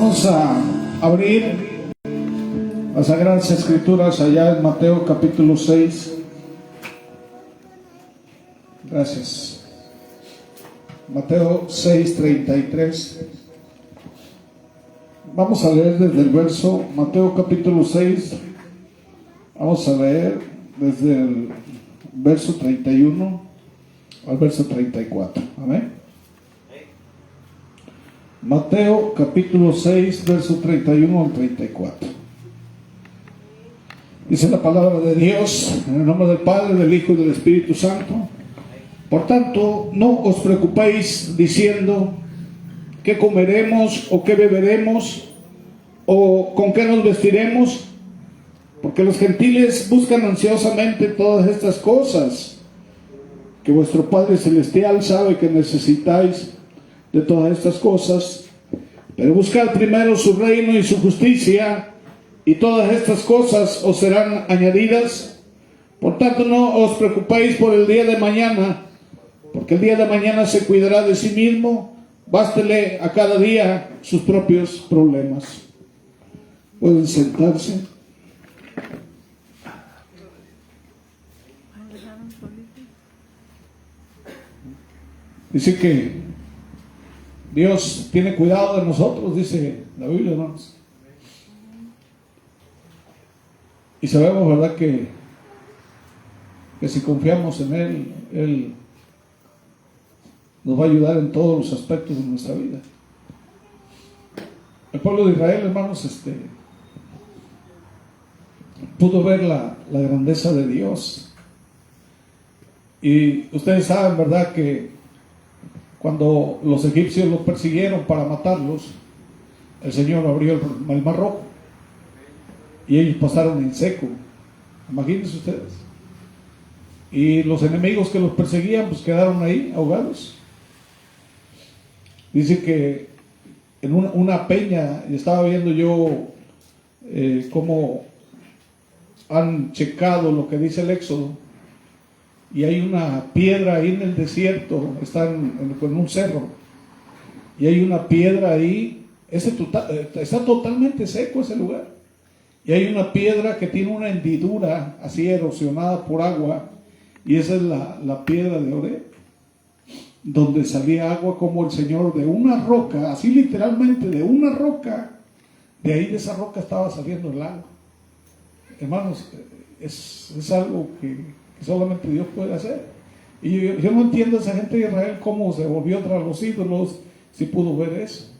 Vamos a abrir las Sagradas Escrituras allá en Mateo capítulo 6. Gracias. Mateo 6:33. Vamos a leer desde el verso, Mateo capítulo 6. Vamos a leer desde el verso 31 al verso 34. Amén. Mateo capítulo 6, verso 31 al 34. Dice la palabra de Dios, en el nombre del Padre, del Hijo y del Espíritu Santo. Por tanto, no os preocupéis diciendo qué comeremos o qué beberemos o con qué nos vestiremos, porque los gentiles buscan ansiosamente todas estas cosas, que vuestro Padre Celestial sabe que necesitáis de todas estas cosas. Pero buscad primero su reino y su justicia, y todas estas cosas os serán añadidas. Por tanto, no os preocupéis por el día de mañana, porque el día de mañana se cuidará de sí mismo. Bástele a cada día sus propios problemas. Pueden sentarse. Dice que Dios tiene cuidado de nosotros, dice la Biblia, hermanos. Y sabemos, ¿verdad?, que si confiamos en Él, Él nos va a ayudar en todos los aspectos de nuestra vida. El pueblo de Israel, hermanos, pudo ver la grandeza de Dios. Y ustedes saben, ¿verdad?, que cuando los egipcios los persiguieron para matarlos, el Señor abrió el Mar Rojo y ellos pasaron en seco. Imagínense ustedes. Y los enemigos que los perseguían pues quedaron ahí ahogados. Dice que en una peña, estaba viendo yo cómo han checado lo que dice el Éxodo, y hay una piedra ahí en el desierto, está en un cerro, y hay una piedra ahí, está totalmente seco ese lugar, y hay una piedra que tiene una hendidura así erosionada por agua, y esa es la piedra de Oreb, donde salía agua como el Señor de una roca, así literalmente de una roca, de ahí de esa roca estaba saliendo el agua. Hermanos, es algo que solamente Dios puede hacer. Y yo no entiendo a esa gente de Israel cómo se volvió tras los ídolos si pudo ver eso.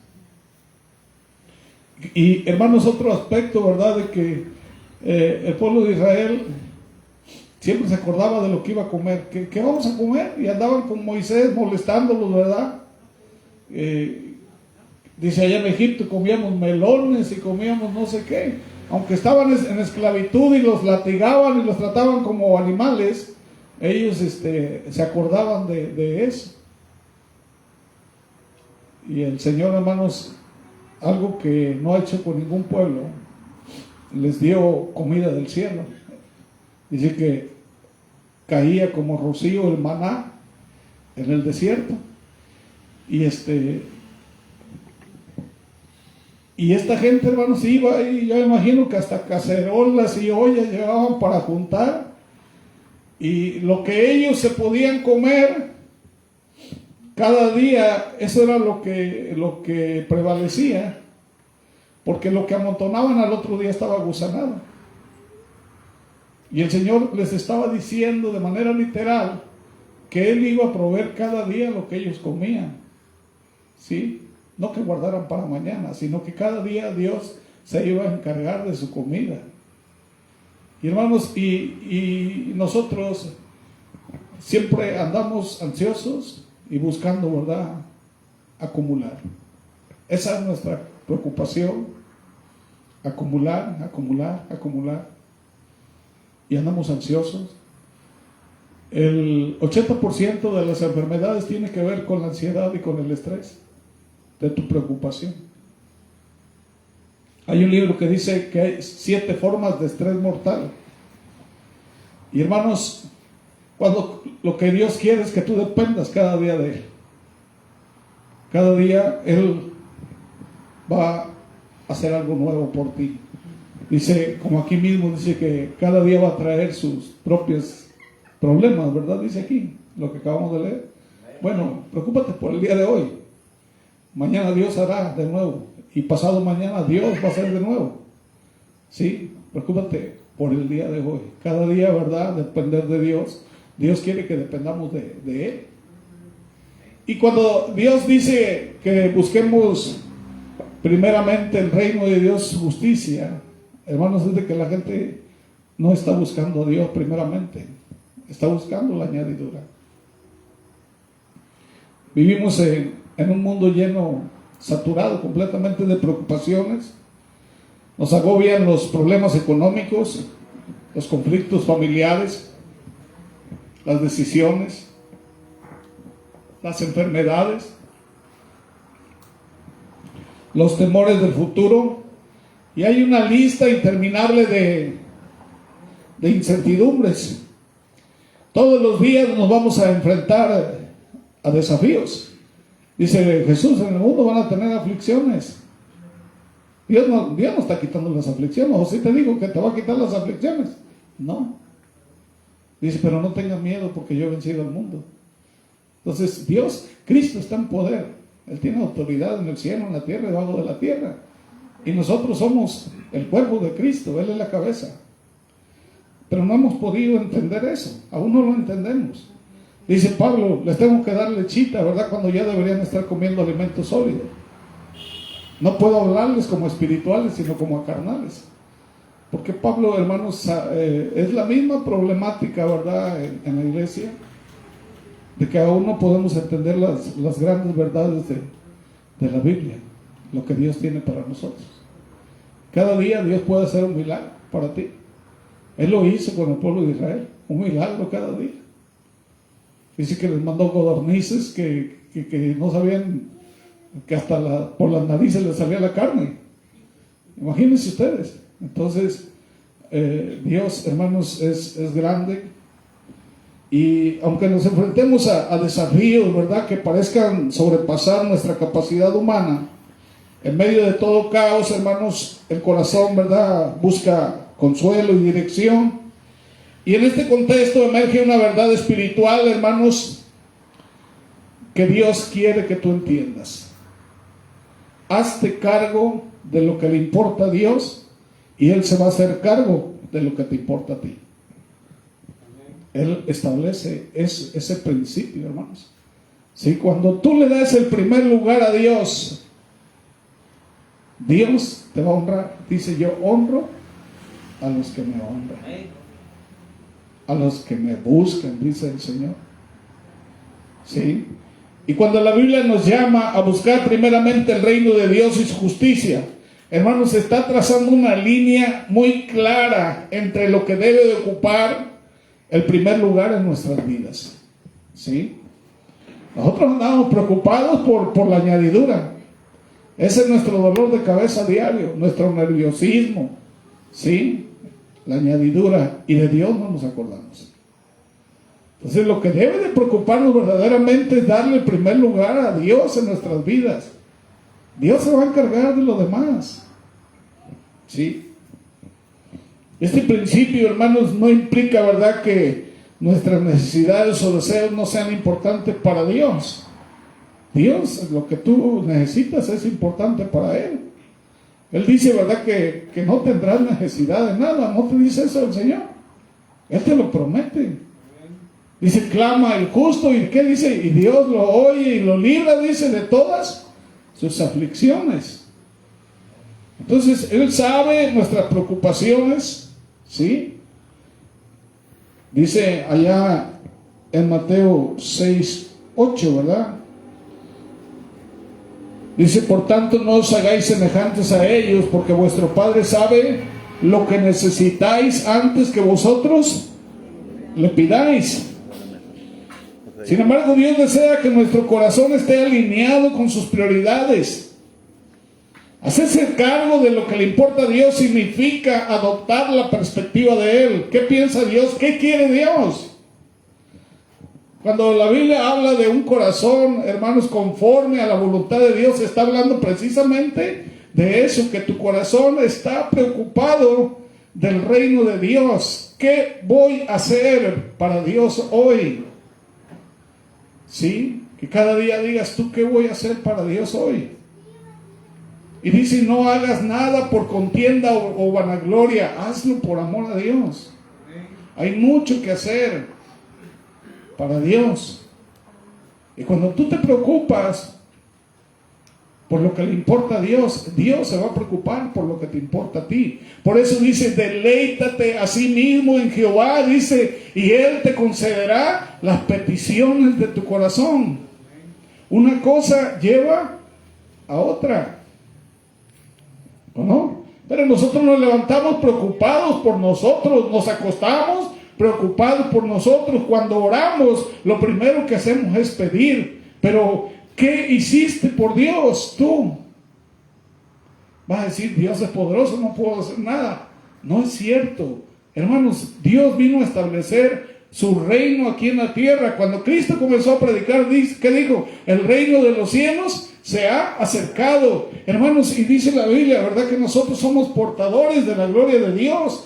Y hermanos, otro aspecto, ¿verdad?, de que el pueblo de Israel siempre se acordaba de lo que iba a comer. ¿Qué vamos a comer? Y andaban con Moisés molestándolos, ¿verdad? Dice, allá en Egipto comíamos melones y comíamos no sé qué. Aunque estaban en esclavitud y los latigaban y los trataban como animales, ellos se acordaban de eso. Y el Señor, hermanos, algo que no ha hecho con ningún pueblo, les dio comida del cielo. Dice que caía como rocío el maná en el desierto. Y esta gente, hermanos, iba, y yo me imagino que hasta cacerolas y ollas llevaban para juntar, y lo que ellos se podían comer cada día, eso era lo que prevalecía, porque lo que amontonaban al otro día estaba gusanado. Y el Señor les estaba diciendo de manera literal que Él iba a proveer cada día lo que ellos comían, ¿sí? No que guardaran para mañana, sino que cada día Dios se iba a encargar de su comida. Y hermanos, y nosotros siempre andamos ansiosos y buscando, ¿verdad?, acumular. Esa es nuestra preocupación, acumular. Y andamos ansiosos. El 80% de las enfermedades tiene que ver con la ansiedad y con el estrés de tu preocupación. Hay un libro que dice que hay 7 formas de estrés mortal. Y hermanos, cuando lo que Dios quiere es que tú dependas cada día de Él. Cada día Él va hacer algo nuevo por ti. Dice, como aquí mismo dice que cada día va a traer sus propios problemas, ¿verdad? Dice aquí, lo que acabamos de leer. Bueno, preocúpate por el día de hoy. Mañana Dios hará de nuevo. Y pasado mañana Dios va a hacer de nuevo. Sí, preocúpate por el día de hoy. Cada día, ¿verdad? Depender de Dios. Dios quiere que dependamos de Él. Y cuando Dios dice que busquemos primeramente el reino de Dios, su justicia, hermanos, es de que la gente no está buscando a Dios primeramente, está buscando la añadidura. Vivimos en un mundo lleno, saturado completamente de preocupaciones. Nos agobian los problemas económicos, los conflictos familiares, las decisiones, las enfermedades, los temores del futuro, y hay una lista interminable de incertidumbres. Todos los días nos vamos a enfrentar a desafíos. Dice Jesús, en el mundo van a tener aflicciones. Dios no está quitando las aflicciones. O si te digo que te va a quitar las aflicciones, no. Dice, pero no tengas miedo porque yo he vencido al mundo. Entonces Dios, Cristo está en poder. Él tiene autoridad en el cielo, en la tierra y debajo de la tierra. Y nosotros somos el cuerpo de Cristo, Él es la cabeza. Pero no hemos podido entender eso, aún no lo entendemos. Dice Pablo, les tengo que dar lechita, ¿verdad? Cuando ya deberían estar comiendo alimentos sólidos. No puedo hablarles como espirituales, sino como carnales. Porque Pablo, hermanos, es la misma problemática, ¿verdad? En la iglesia, de que aún no podemos entender las grandes verdades de la Biblia, lo que Dios tiene para nosotros. Cada día Dios puede hacer un milagro para ti. Él lo hizo con el pueblo de Israel, un milagro cada día. Dice que les mandó codornices que no sabían, que hasta por las narices les salía la carne. Imagínense ustedes. Entonces, Dios, hermanos, es grande. Y aunque nos enfrentemos a desafíos, ¿verdad?, que parezcan sobrepasar nuestra capacidad humana, en medio de todo caos, hermanos, el corazón, ¿verdad?, busca consuelo y dirección. Y en este contexto emerge una verdad espiritual, hermanos, que Dios quiere que tú entiendas. Hazte cargo de lo que le importa a Dios y Él se va a hacer cargo de lo que te importa a ti. Él establece ese principio, hermanos. ¿Sí? Cuando tú le das el primer lugar a Dios, Dios te va a honrar. Dice, yo honro a los que me honran, a los que me buscan, dice el Señor. ¿Sí? Y cuando la Biblia nos llama a buscar primeramente el reino de Dios y su justicia, hermanos, se está trazando una línea muy clara entre lo que debe de ocupar el primer lugar en nuestras vidas. ¿Sí? Nosotros andamos preocupados por la añadidura. Ese es nuestro dolor de cabeza diario, nuestro nerviosismo. ¿Sí? La añadidura. Y de Dios no nos acordamos. Entonces lo que debe de preocuparnos verdaderamente es darle el primer lugar a Dios en nuestras vidas. Dios se va a encargar de lo demás. ¿Sí? Este principio, hermanos, no implica, ¿verdad?, que nuestras necesidades o deseos no sean importantes para Dios. Dios, lo que tú necesitas es importante para Él. Él dice, ¿verdad?, que no tendrás necesidad de nada. ¿No te dice eso el Señor? Él te lo promete. Dice, clama el justo, ¿y qué dice? Y Dios lo oye y lo libra, dice, de todas sus aflicciones. Entonces, Él sabe nuestras preocupaciones, ¿sí? Dice allá en Mateo 6:8, ¿verdad? Dice, por tanto, no os hagáis semejantes a ellos, porque vuestro Padre sabe lo que necesitáis antes que vosotros le pidáis. Sin embargo, Dios desea que nuestro corazón esté alineado con sus prioridades. Hacerse cargo de lo que le importa a Dios significa adoptar la perspectiva de Él. ¿Qué piensa Dios? ¿Qué quiere Dios? Cuando la Biblia habla de un corazón, hermanos, conforme a la voluntad de Dios, está hablando precisamente de eso, que tu corazón está preocupado del reino de Dios. ¿Qué voy a hacer para Dios hoy? ¿Sí? Que cada día digas tú, ¿qué voy a hacer para Dios hoy? Y dice, no hagas nada por contienda o vanagloria, hazlo por amor a Dios. Hay mucho que hacer para Dios. Y cuando tú te preocupas por lo que le importa a Dios, Dios se va a preocupar por lo que te importa a ti. Por eso dice, deleítate a sí mismo en Jehová, dice, y Él te concederá las peticiones de tu corazón. Una cosa lleva a otra, ¿o no? Pero nosotros nos levantamos preocupados por nosotros, nos acostamos preocupados por nosotros. Cuando oramos, lo primero que hacemos es pedir. Pero, ¿qué hiciste por Dios tú? Vas a decir, Dios es poderoso, no puedo hacer nada. No es cierto. Hermanos, Dios vino a establecer su reino aquí en la tierra. Cuando Cristo comenzó a predicar, ¿qué dijo? El reino de los cielos se ha acercado. Hermanos, y dice la Biblia, ¿verdad? Que nosotros somos portadores de la gloria de Dios,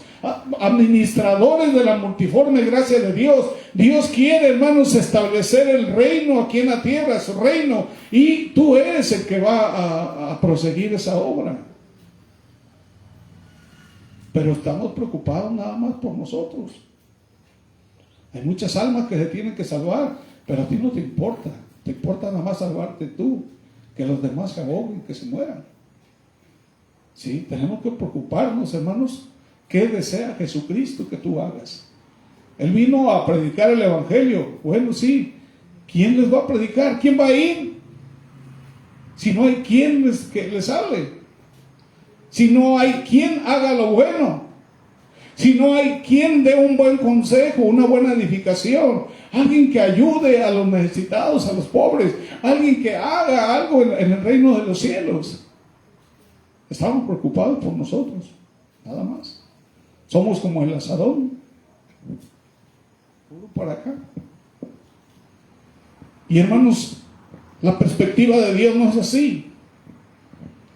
administradores de la multiforme gracia de Dios. Dios quiere, hermanos, establecer el reino aquí en la tierra, su reino, y tú eres el que va a proseguir esa obra. Pero estamos preocupados nada más por nosotros. Hay muchas almas que se tienen que salvar, pero a ti no te importa. Te importa nada más salvarte tú, que los demás se ahoguen, que se mueran. Sí, tenemos que preocuparnos, hermanos. ¿Qué desea Jesucristo que tú hagas? Él vino a predicar el evangelio. Bueno, sí. ¿Quién les va a predicar? ¿Quién va a ir? Si no hay quien les hable. Si no hay quien haga lo bueno. Si no hay quien dé un buen consejo, una buena edificación. Alguien que ayude a los necesitados, a los pobres. Alguien que haga algo en el reino de los cielos. Estamos preocupados por nosotros. Nada más. Somos como el asadón, puro para acá. Y hermanos, la perspectiva de Dios no es así.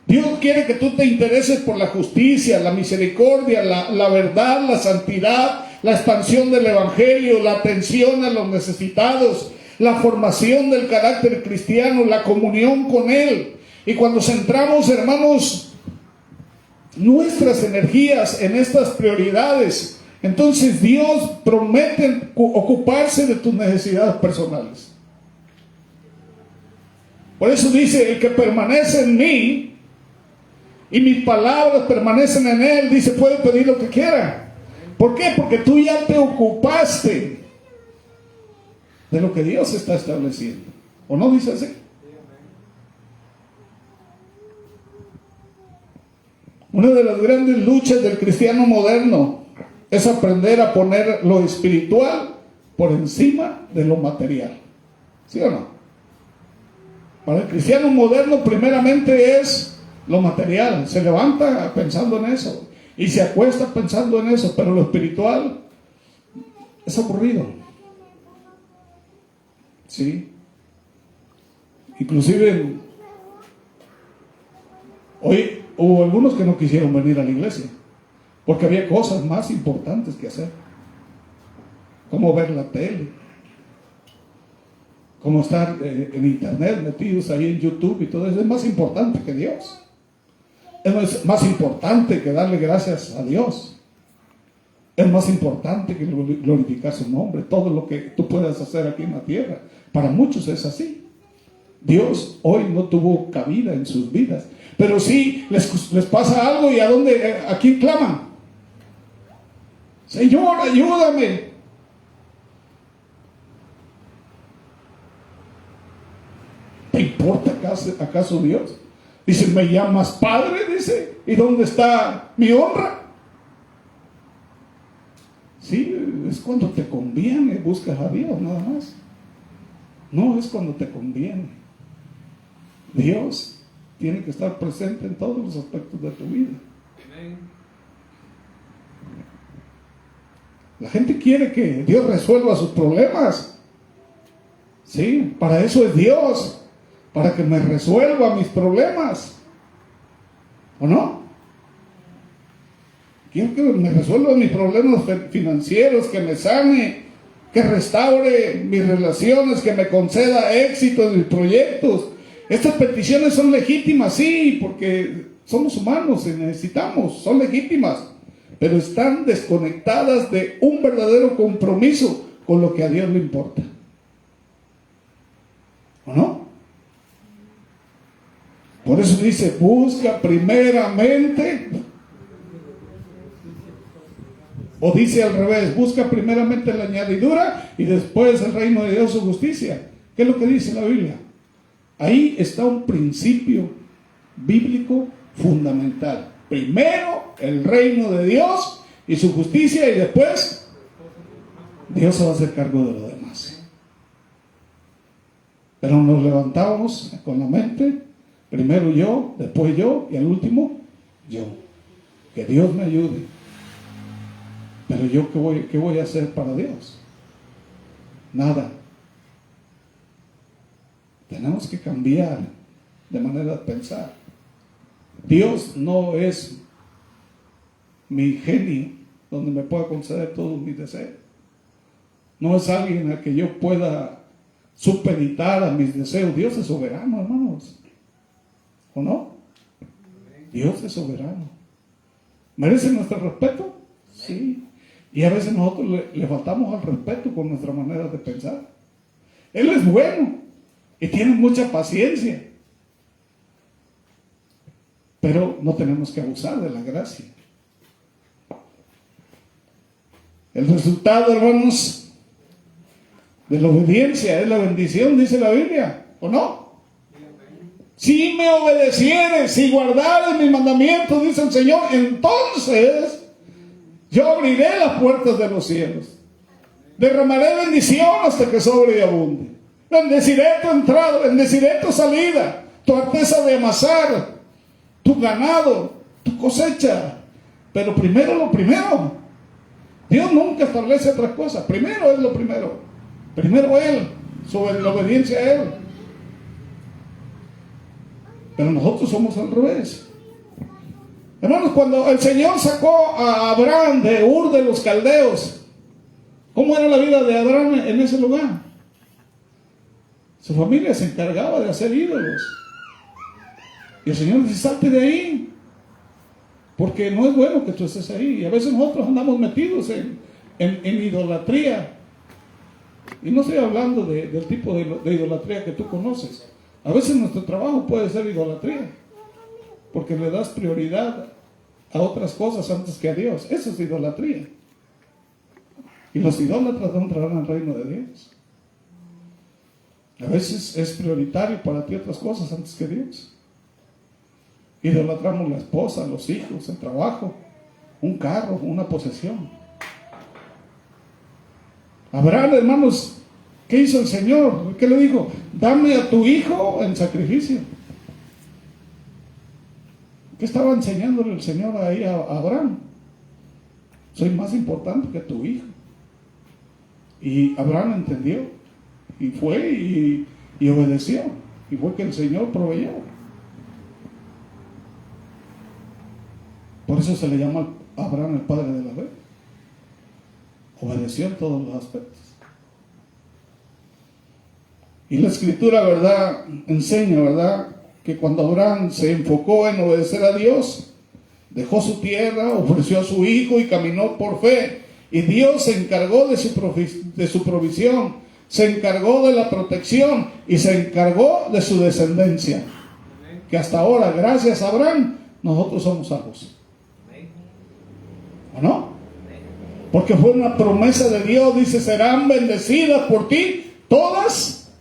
Dios quiere que tú te intereses por la justicia, la misericordia, la verdad, la santidad, la expansión del evangelio, la atención a los necesitados, la formación del carácter cristiano, la comunión con Él. Y cuando centramos, hermanos, nuestras energías en estas prioridades, entonces Dios promete ocuparse de tus necesidades personales. Por eso dice, el que permanece en mí y mis palabras permanecen en él, dice, puede pedir lo que quiera. ¿Por qué? Porque tú ya te ocupaste de lo que Dios está estableciendo. ¿O no dice así? Una de las grandes luchas del cristiano moderno es aprender a poner lo espiritual por encima de lo material. ¿Sí o no? Para el cristiano moderno primeramente es lo material. Se levanta pensando en eso y se acuesta pensando en eso, pero lo espiritual es aburrido. ¿Sí? Inclusive hoy hubo algunos que no quisieron venir a la iglesia porque había cosas más importantes que hacer, como ver la tele, como estar en internet, metidos ahí en YouTube y todo eso. Es más importante que Dios. Es más importante que darle gracias a Dios. Es más importante que glorificar su nombre. Todo lo que tú puedas hacer aquí en la tierra, para muchos es así. Dios hoy no tuvo cabida en sus vidas, pero sí les pasa algo. ¿Y a quién claman? Señor, ayúdame. ¿Te importa acaso Dios? Dice, ¿me llamas Padre? Dice, ¿y dónde está mi honra? Sí, es cuando te conviene, buscas a Dios, nada más. No es cuando te conviene. Dios tiene que estar presente en todos los aspectos de tu vida. La gente quiere que Dios resuelva sus problemas. Sí, para eso es Dios, para que me resuelva mis problemas. ¿O no? Quiero que me resuelva mis problemas financieros, que me sane, que restaure mis relaciones, que me conceda éxito en mis proyectos. Estas peticiones son legítimas, sí, porque somos humanos y necesitamos, son legítimas, pero están desconectadas de un verdadero compromiso con lo que a Dios le importa. ¿O no? Por eso dice, busca primeramente, o dice al revés, busca primeramente la añadidura y después el reino de Dios, su justicia. ¿Qué es lo que dice la Biblia? Ahí está un principio bíblico fundamental. Primero el reino de Dios y su justicia, y después Dios se va a hacer cargo de lo demás. Pero nos levantamos con la mente, primero yo, después yo y al último yo. Que Dios me ayude. Pero yo, ¿qué voy a hacer para Dios? Nada. Tenemos que cambiar de manera de pensar. Dios no es mi genio donde me pueda conceder todos mis deseos. No es alguien a que yo pueda supeditar a mis deseos. Dios es soberano, hermanos. ¿O no? Dios es soberano. ¿Merece nuestro respeto? Sí. Y a veces nosotros le faltamos al respeto con nuestra manera de pensar. Él es bueno y tiene mucha paciencia. Pero no tenemos que abusar de la gracia. El resultado, hermanos, de la obediencia es la bendición, dice la Biblia, ¿o no? Si me obedecieres, si guardares mis mandamientos, dice el Señor, entonces yo abriré las puertas de los cielos. Derramaré bendición hasta que sobre y abunde. Bendeciré tu entrada, bendeciré tu salida, tu arteza de amasar, tu ganado, tu cosecha. Pero primero lo primero. Dios nunca establece otras cosas. Primero es lo primero. Primero Él, sobre la obediencia a Él. Pero nosotros somos al revés. Hermanos, cuando el Señor sacó a Abraham de Ur de los Caldeos, ¿cómo era la vida de Abraham en ese lugar? Su familia se encargaba de hacer ídolos. Y el Señor dice, salte de ahí, porque no es bueno que tú estés ahí. Y a veces nosotros andamos metidos en idolatría. Y no estoy hablando del tipo de idolatría que tú conoces. A veces nuestro trabajo puede ser idolatría, porque le das prioridad a otras cosas antes que a Dios. Eso es idolatría. Y los idólatras no entrarán al reino de Dios. A veces es prioritario para ti otras cosas antes que Dios. Idolatramos la esposa, los hijos, el trabajo, un carro, una posesión. Abraham, hermanos, ¿qué hizo el Señor? ¿Qué le dijo? Dame a tu hijo en sacrificio. ¿Qué estaba enseñándole el Señor ahí a Abraham? Soy más importante que tu hijo. Y Abraham entendió y fue y obedeció, y fue que el Señor proveyó. Por eso se le llama a Abraham el padre de la fe. Obedeció en todos los aspectos. Y la Escritura, ¿verdad?, enseña, ¿verdad?, que cuando Abraham se enfocó en obedecer a Dios, dejó su tierra, ofreció a su hijo y caminó por fe. Y Dios se encargó de su provisión, se encargó de la protección y se encargó de su descendencia. Que hasta ahora, gracias a Abraham, nosotros somos salvos. ¿O no? Porque fue una promesa de Dios. Dice, serán bendecidas por ti todas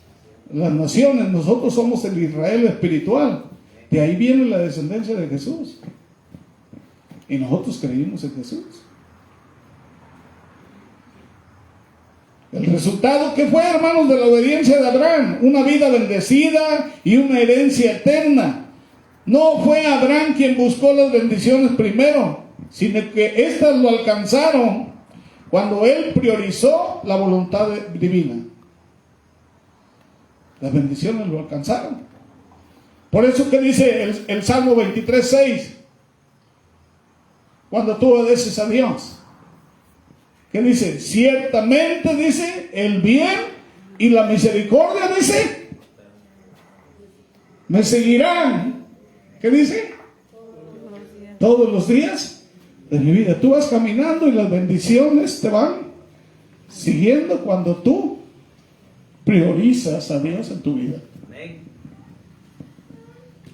las naciones. Nosotros somos el Israel espiritual. De ahí viene la descendencia de Jesús. Y nosotros creímos en Jesús. El resultado, ¿qué fue, hermanos, de la obediencia de Abraham? Una vida bendecida y una herencia eterna. No fue Abraham quien buscó las bendiciones primero, sino que éstas lo alcanzaron cuando él priorizó la voluntad divina. Las bendiciones lo alcanzaron. Por eso que dice el Salmo 23:6, cuando tú obedeces a Dios. ¿Qué dice? Ciertamente, dice, el bien y la misericordia, dice, me seguirán. ¿Qué dice? Todos los días de mi vida. Tú vas caminando y las bendiciones te van siguiendo cuando tú priorizas a Dios en tu vida.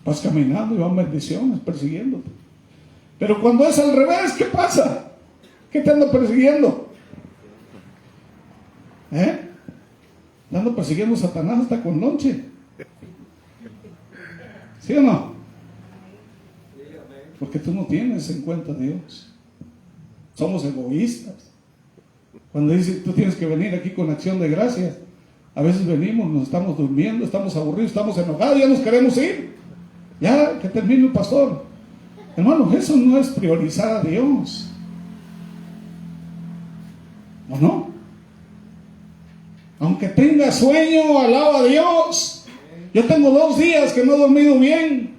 Vas caminando y van bendiciones persiguiéndote. Pero cuando es al revés, ¿qué pasa? ¿Qué te anda persiguiendo? Te anda persiguiendo Satanás hasta con lonche. ¿Sí o no? Porque tú no tienes en cuenta a Dios. Somos egoístas. Cuando dice tú tienes que venir aquí con acción de gracias, a veces venimos, nos estamos durmiendo, estamos aburridos, estamos enojados, ya nos queremos ir. Ya que termine el pastor. Hermano, eso no es priorizar a Dios. ¿O no? Aunque tenga sueño, alaba a Dios. Yo tengo 2 días que no he dormido bien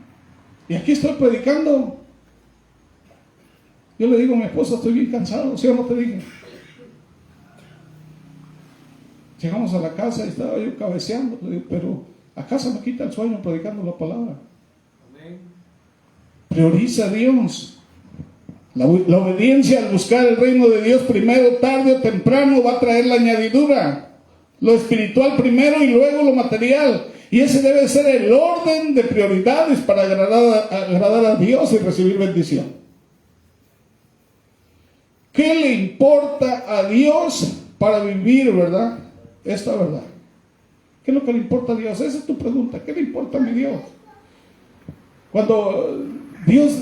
y aquí estoy predicando. Yo le digo a mi esposa, estoy bien cansado, ¿sí o no te dije? Llegamos a la casa y estaba yo cabeceando, pero a casa me quita el sueño predicando la palabra. Prioriza a Dios. La obediencia al buscar el reino de Dios primero, tarde o temprano, va a traer la añadidura. Lo espiritual primero y luego lo material. Y ese debe ser el orden de prioridades para agradar a Dios y recibir bendición. ¿Qué le importa a Dios para vivir, verdad? Esta verdad. ¿Qué es lo que le importa a Dios? Esa es tu pregunta. ¿Qué le importa a mi Dios? Cuando Dios,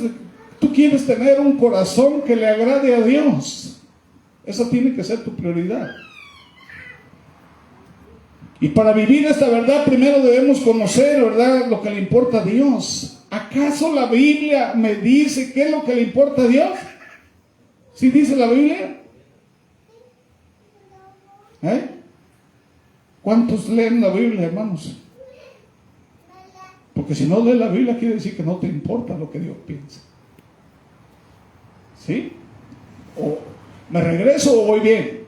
tú quieres tener un corazón que le agrade a Dios, esa tiene que ser tu prioridad. Y para vivir esta verdad primero debemos conocer, ¿verdad?, lo que le importa a Dios. ¿Acaso la Biblia me dice qué es lo que le importa a Dios? ¿Sí dice la Biblia? ¿Cuántos leen la Biblia, hermanos? Porque si no lees la Biblia quiere decir que no te importa lo que Dios piensa. ¿Sí? ¿O me regreso o voy bien?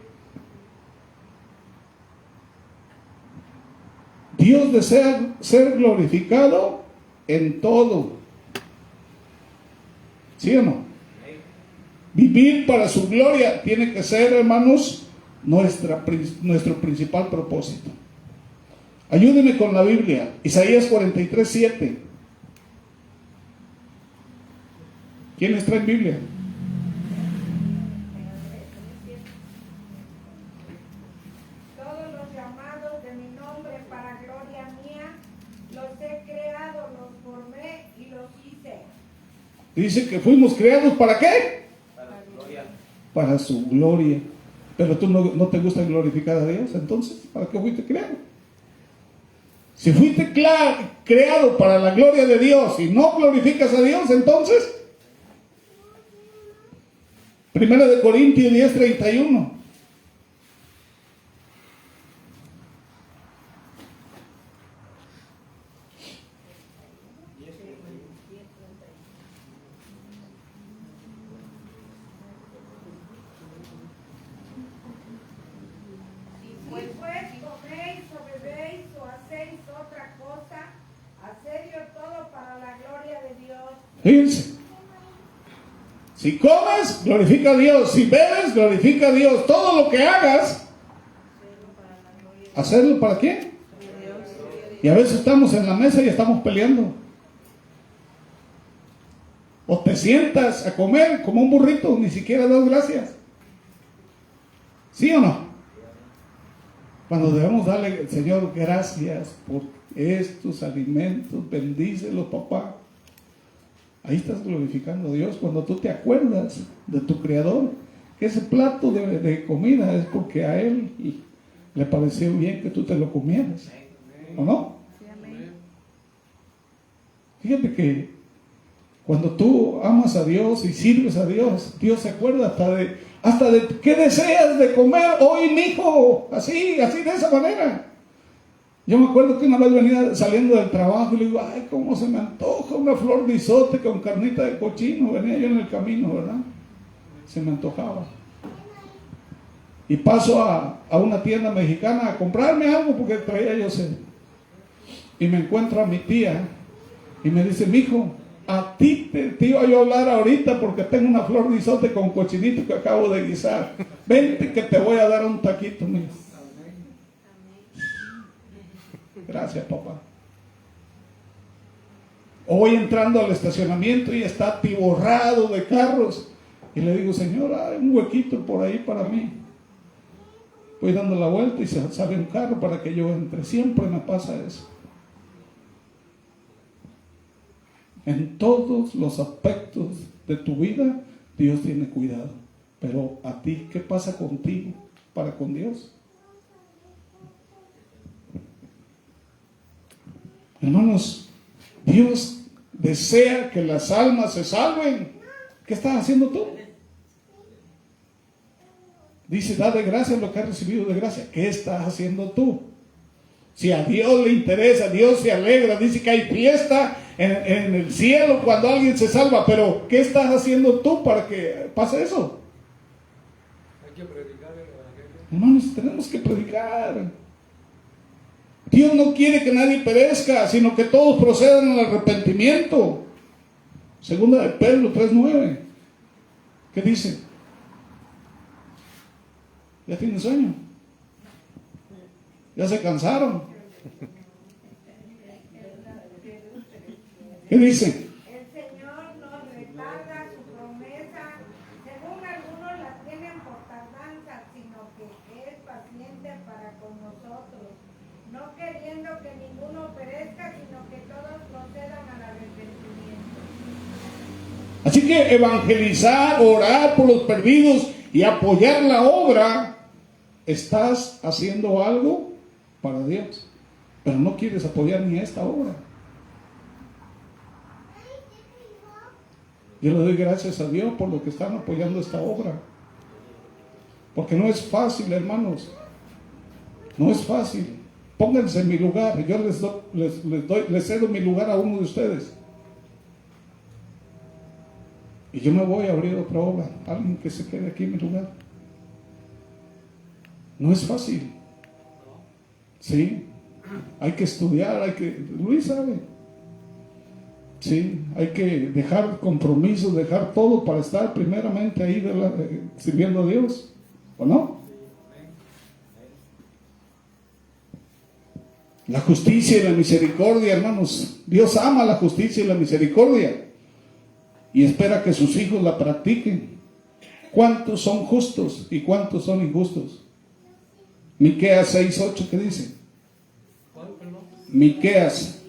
Dios desea ser glorificado en todo. ¿Sí o no? Vivir para su gloria tiene que ser, hermanos, nuestro principal propósito. Ayúdenme con la Biblia. Isaías 43:7. ¿Quiénes traen Biblia? Todos los llamados de mi nombre para gloria mía, los he creado, los formé y los hice. Dice que fuimos creados ¿para qué? Para su gloria. Para su gloria. Pero tú no te gusta glorificar a Dios, entonces, ¿para qué fuiste creado? Si fuiste creado para la gloria de Dios y no glorificas a Dios, entonces, 1 Corintios 10:31. Pues coméis o bebéis o hacéis otra cosa, hacedlo todo para la gloria de Dios. Fíjense. Si comes, glorifica a Dios. Si bebes, glorifica a Dios. Todo lo que hagas, ¿hacerlo para quién? Y a veces estamos en la mesa y estamos peleando. O te sientas a comer como un burrito, ni siquiera das gracias. ¿Sí o no? Cuando debemos darle, Señor, gracias por estos alimentos, bendícelos, papá. Ahí estás glorificando a Dios cuando tú te acuerdas de tu Creador, que ese plato de comida es porque a Él le pareció bien que tú te lo comieras, ¿o no? Fíjate que cuando tú amas a Dios y sirves a Dios, Dios se acuerda hasta de qué deseas de comer hoy, mijo, así de esa manera. Yo me acuerdo que una vez venía saliendo del trabajo y le digo, ay, cómo se me antoja una flor de izote con carnita de cochino. Venía yo en el camino, ¿verdad? se me antojaba. Y paso a una tienda mexicana a comprarme algo porque traía yo sed. Y me encuentro a mi tía y me dice: mijo, a ti te iba yo a hablar ahorita porque tengo una flor de izote con cochinito que acabo de guisar. Vente que te voy a dar un taquito, mijo. Gracias, papá. O voy entrando al estacionamiento y está atiborrado de carros. Y le digo: señora, hay un huequito por ahí para mí. Voy dando la vuelta y se sale un carro para que yo entre. Siempre me pasa eso. En todos los aspectos de tu vida, Dios tiene cuidado. Pero a ti, ¿qué pasa contigo para con Dios? Hermanos, Dios desea que las almas se salven. ¿Qué estás haciendo tú? Dice: da de gracia lo que has recibido de gracia. ¿Qué estás haciendo tú? Si a Dios le interesa, Dios se alegra, dice que hay fiesta en el cielo cuando alguien se salva, pero ¿qué estás haciendo tú para que pase eso? Hay que predicar el evangelio. Hermanos, tenemos que predicar. Dios no quiere que nadie perezca, sino que todos procedan al arrepentimiento. Segunda de Pedro 3:9. ¿Qué dice? ¿Ya tienen sueño? ¿Ya se cansaron? ¿Qué dice? El Señor no retarda su promesa, según algunos la tienen por tardanza, sino que es paciente para con nosotros, no queriendo que ninguno perezca, sino que todos procedan al arrepentimiento. Así que evangelizar, orar por los perdidos y apoyar la obra, estás haciendo algo para Dios, pero no quieres apoyar ni esta obra. Yo le doy gracias a Dios por lo que están apoyando esta obra, porque no es fácil, hermanos, no es fácil. Pónganse en mi lugar. Yo les cedo mi lugar a uno de ustedes y yo me voy a abrir otra obra. Alguien que se quede aquí en mi lugar. No es fácil. Sí, hay que estudiar, Luis sabe. Sí, hay que dejar compromisos, dejar todo para estar primeramente ahí sirviendo a Dios, ¿o no? La justicia y la misericordia, hermanos. Dios ama la justicia y la misericordia y espera que sus hijos la practiquen. ¿Cuántos son justos y cuántos son injustos? Miqueas 6:8, ¿qué dice? Miqueas.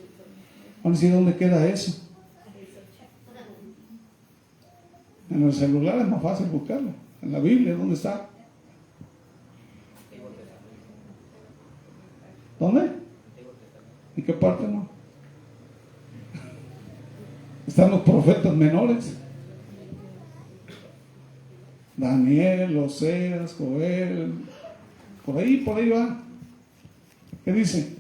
Vamos a decir, ¿dónde queda eso? En el celular es más fácil buscarlo. En la Biblia, ¿dónde está? ¿Dónde? ¿En qué parte no? Están los profetas menores. Daniel, Oseas, Joel. Por ahí va. ¿Qué dice?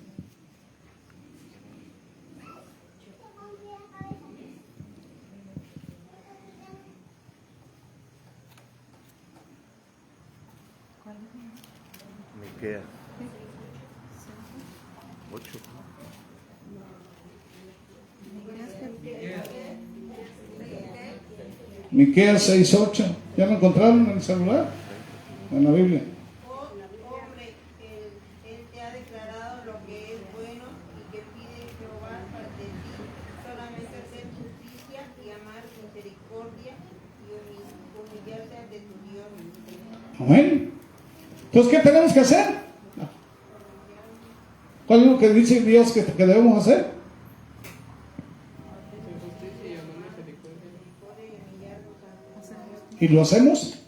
Miqueas 8. Miqueas 6:8. ¿Ya lo encontraron en el celular? En la Biblia. Hombre, él te ha declarado lo que es bueno y que pide Jehová de ti, solamente hacer justicia y amar misericordia y humillarse ante tu Dios. Amén. Entonces, ¿qué tenemos que hacer? ¿Cuál es lo que dice Dios que debemos hacer? ¿Y lo hacemos?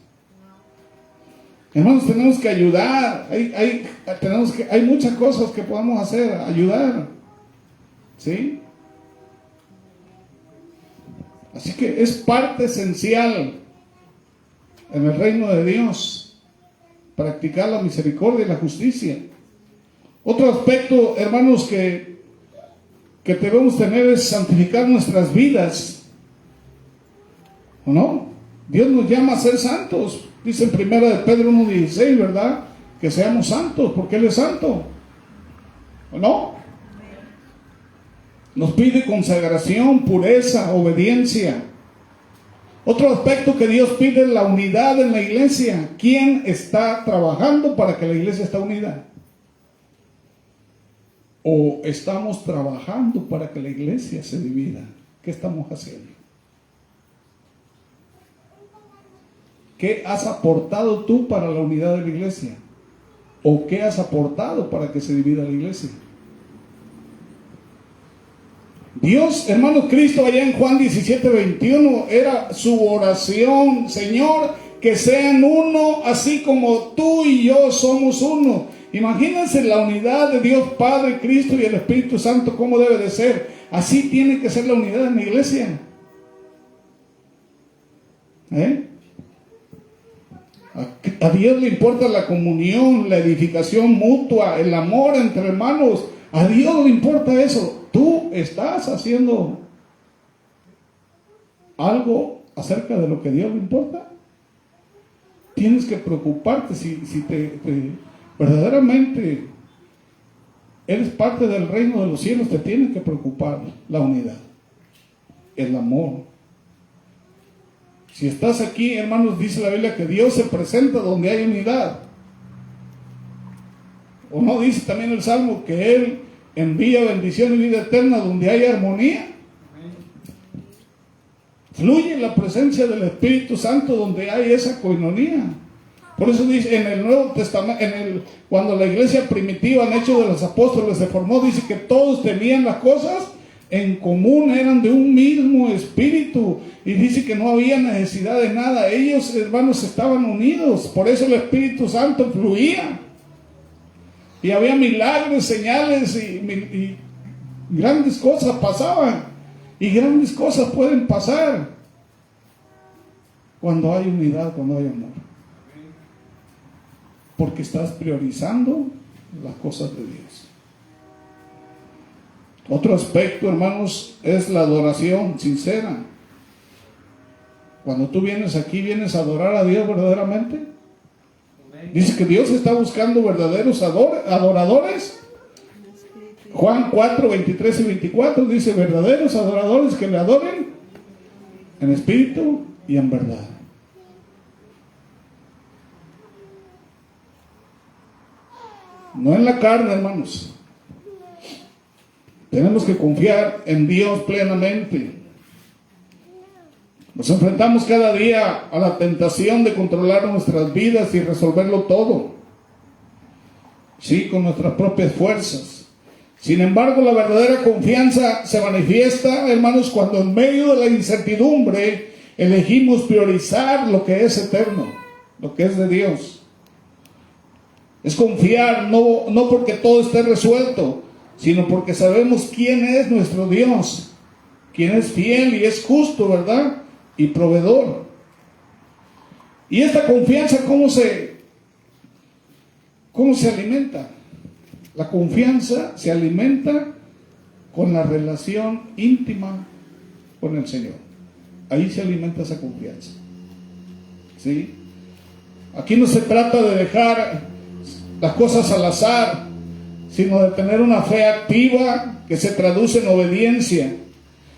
Hermanos, tenemos que ayudar. Hay muchas cosas que podemos hacer, ayudar. ¿Sí? Así que es parte esencial en el reino de Dios practicar la misericordia y la justicia. Otro aspecto, hermanos, que debemos tener es santificar nuestras vidas. ¿O no? Dios nos llama a ser santos. Dice en 1 de Pedro 1:16, ¿verdad? Que seamos santos, porque Él es santo. ¿O no? Nos pide consagración, pureza, obediencia. Otro aspecto que Dios pide es la unidad en la iglesia. ¿Quién está trabajando para que la iglesia esté unida? ¿O estamos trabajando para que la iglesia se divida? ¿Qué estamos haciendo? ¿Qué has aportado tú para la unidad de la iglesia? ¿O qué has aportado para que se divida la iglesia? Dios, hermano, Cristo allá en Juan 17:21 era su oración: Señor, que sean uno así como tú y yo somos uno. Imagínense la unidad de Dios Padre, Cristo y el Espíritu Santo, cómo debe de ser. Así tiene que ser la unidad en la iglesia. A Dios le importa la comunión, la edificación mutua, el amor entre hermanos. A Dios le importa eso. ¿Tú estás haciendo algo acerca de lo que a Dios le importa? Tienes que preocuparte si verdaderamente eres parte del reino de los cielos. Te tiene que preocupar la unidad, el amor. Si estás aquí, hermanos, dice la Biblia que Dios se presenta donde hay unidad. ¿O no dice también el Salmo que Él envía bendición y vida eterna donde hay armonía? Fluye la presencia del Espíritu Santo donde hay esa coinonía. Por eso dice en el Nuevo Testamento, cuando la iglesia primitiva en Hechos de los Apóstoles se formó, dice que todos tenían las cosas en común, eran de un mismo espíritu, y dice que no había necesidad de nada. Ellos, hermanos, estaban unidos. Por eso el Espíritu Santo fluía, y había milagros, señales, y grandes cosas pasaban, y grandes cosas pueden pasar cuando hay unidad, cuando hay amor, porque estás priorizando las cosas de Dios. Otro aspecto, hermanos, es la adoración sincera. Cuando tú vienes aquí, vienes a adorar a Dios verdaderamente. Dice que Dios está buscando verdaderos adoradores. Juan 4, 23 y 24 dice: verdaderos adoradores que le adoren en espíritu y en verdad. No en la carne, hermanos. Tenemos que confiar en Dios plenamente. Nos enfrentamos cada día a la tentación de controlar nuestras vidas y resolverlo todo, sí, con nuestras propias fuerzas. Sin embargo, la verdadera confianza se manifiesta, hermanos, cuando en medio de la incertidumbre elegimos priorizar lo que es eterno, lo que es de Dios. Es confiar no porque todo esté resuelto, sino porque sabemos quién es nuestro Dios, quien es fiel y es justo, ¿verdad? Y proveedor. Y esta confianza, ¿cómo se alimenta? La confianza se alimenta con la relación íntima con el Señor. Ahí se alimenta esa confianza, ¿sí? Aquí no se trata de dejar las cosas al azar, sino de tener una fe activa que se traduce en obediencia.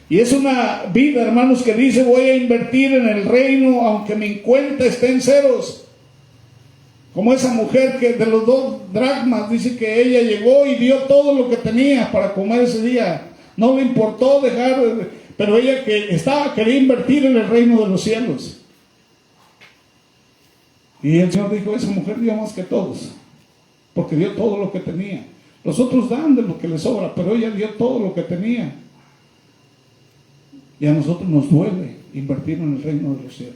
Y es una vida, hermanos, que dice: voy a invertir en el reino aunque mi cuenta esté en ceros. Como esa mujer que de los 2 dracmas, dice que ella llegó y dio todo lo que tenía para comer ese día. No le importó dejar, pero ella quería invertir en el reino de los cielos. Y el Señor dijo: esa mujer dio más que todos, porque dio todo lo que tenía. Los otros dan de lo que les sobra, pero ella dio todo lo que tenía. Y a nosotros nos duele invertir en el reino de los cielos.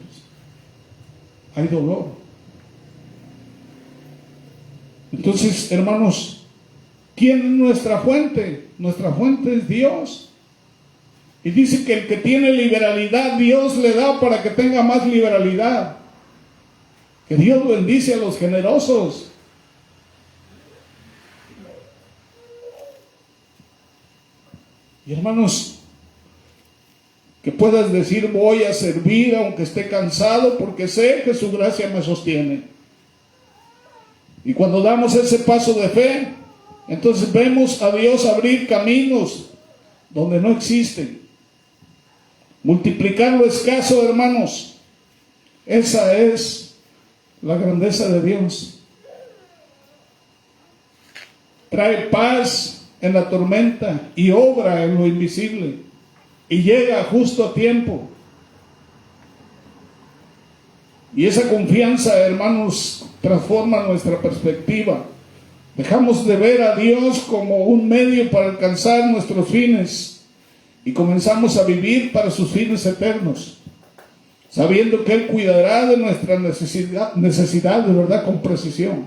Hay dolor. Entonces, hermanos, ¿quién es nuestra fuente? Nuestra fuente es Dios. Y dice que el que tiene liberalidad, Dios le da para que tenga más liberalidad. Que Dios bendice a los generosos. Y hermanos, Que puedas decir, voy a servir aunque esté cansado, porque sé que su gracia me sostiene. Y cuando damos ese paso de fe, entonces vemos a Dios abrir caminos donde no existen. Multiplicar lo escaso, hermanos. Esa es la grandeza de Dios. Trae paz en la tormenta y obra en lo invisible. Y llega justo a tiempo. Y esa confianza, hermanos, transforma nuestra perspectiva. Dejamos de ver a Dios como un medio para alcanzar nuestros fines y comenzamos a vivir para sus fines eternos, sabiendo que Él cuidará de nuestra necesidad de verdad con precisión.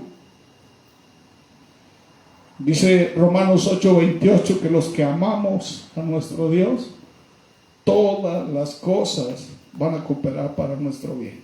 Dice Romanos 8:28 que los que amamos a nuestro Dios, todas las cosas van a cooperar para nuestro bien.